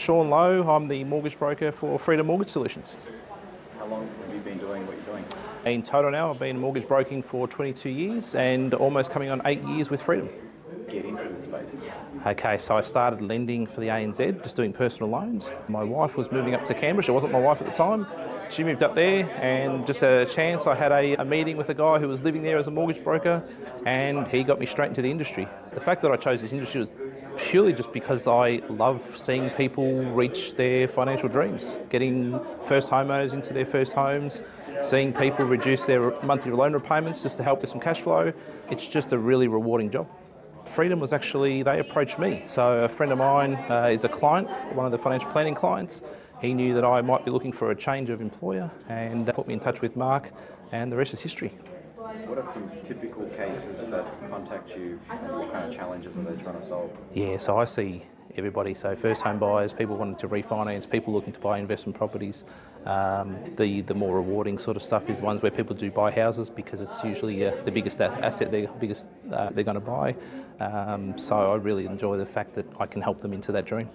Sean Lowe, I'm the mortgage broker for Freedom Mortgage Solutions. How long have you been doing what you're doing? In total now, I've been mortgage broking for 22 years and almost coming on 8 years with Freedom. Get into the space. Okay, so I started lending for the ANZ, just doing personal loans. My wife was moving up to Canberra. She wasn't my wife at the time. She moved up there, and just a chance, I had a meeting with a guy who was living there as a mortgage broker, and he got me straight into the industry. The fact that I chose this industry was purely just because I love seeing people reach their financial dreams, getting first homeowners into their first homes, seeing people reduce their monthly loan repayments just to help with some cash flow. It's just a really rewarding job. Freedom was actually, they approached me. So a friend of mine is a client, one of the financial planning clients. He knew that I might be looking for a change of employer and put me in touch with Mark, and the rest is history. What are some typical cases that contact you, and what kind of challenges are they trying to solve? Yeah, so I see everybody. So first home buyers, people wanting to refinance, people looking to buy investment properties. The more rewarding sort of stuff is the ones where people do buy houses because it's usually the biggest asset they're going to buy. So I really enjoy the fact that I can help them into that dream.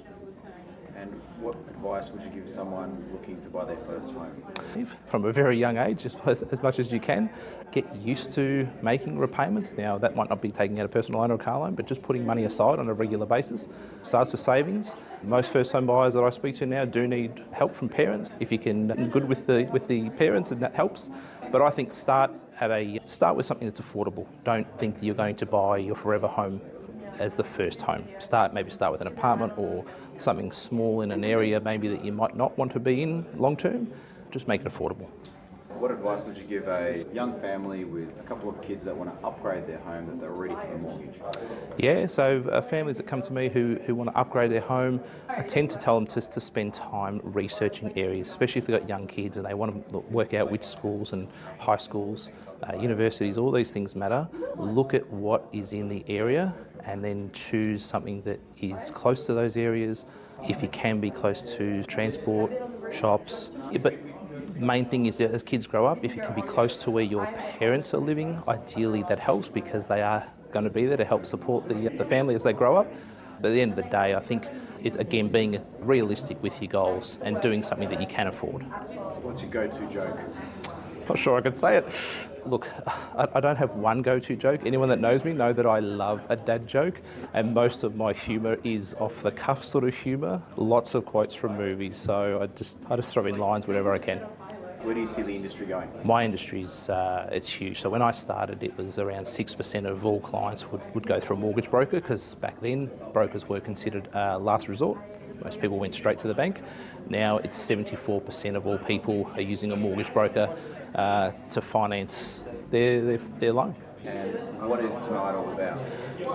And what advice would you give someone looking to buy their first home? From a very young age, as much as you can, get used to making repayments. Now, that might not be taking out a personal loan or a car loan, but just putting money aside on a regular basis. Starts with savings. Most first home buyers that I speak to now do need help from parents. If you can good with the parents, and that helps. But I think start with something that's affordable. Don't think that you're going to buy your forever home as the first home. Maybe start with an apartment or something small in an area maybe that you might not want to be in long term. Just make it affordable. What advice would you give a young family with a couple of kids that want to upgrade their home that they're ready for a mortgage? Yeah, so families that come to me who want to upgrade their home, I tend to tell them to spend time researching areas, especially if they've got young kids and they want to work out which schools and high schools, universities, all these things matter. Look at what is in the area and then choose something that is close to those areas. If you can be close to transport, shops, but main thing is that as kids grow up, if you can be close to where your parents are living, ideally that helps because they are going to be there to help support the family as they grow up. But at the end of the day, I think it's again being realistic with your goals and doing something that you can afford. What's your go-to joke? Not sure I could say it. Look, I don't have one go-to joke. Anyone that knows me know that I love a dad joke, and most of my humour is off-the-cuff sort of humour. Lots of quotes from movies, so I just throw in lines whenever I can. Where do you see the industry going? My industry's it's huge. So when I started, it was around 6% of all clients would go through a mortgage broker because back then brokers were considered last resort. Most people went straight to the bank. Now it's 74% of all people are using a mortgage broker to finance their loan. And what is tonight all about?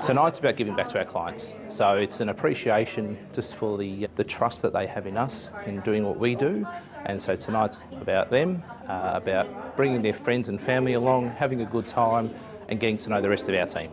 Tonight's about giving back to our clients. So it's an appreciation just for the trust that they have in us in doing what we do. And so tonight's about them, about bringing their friends and family along, having a good time and getting to know the rest of our team.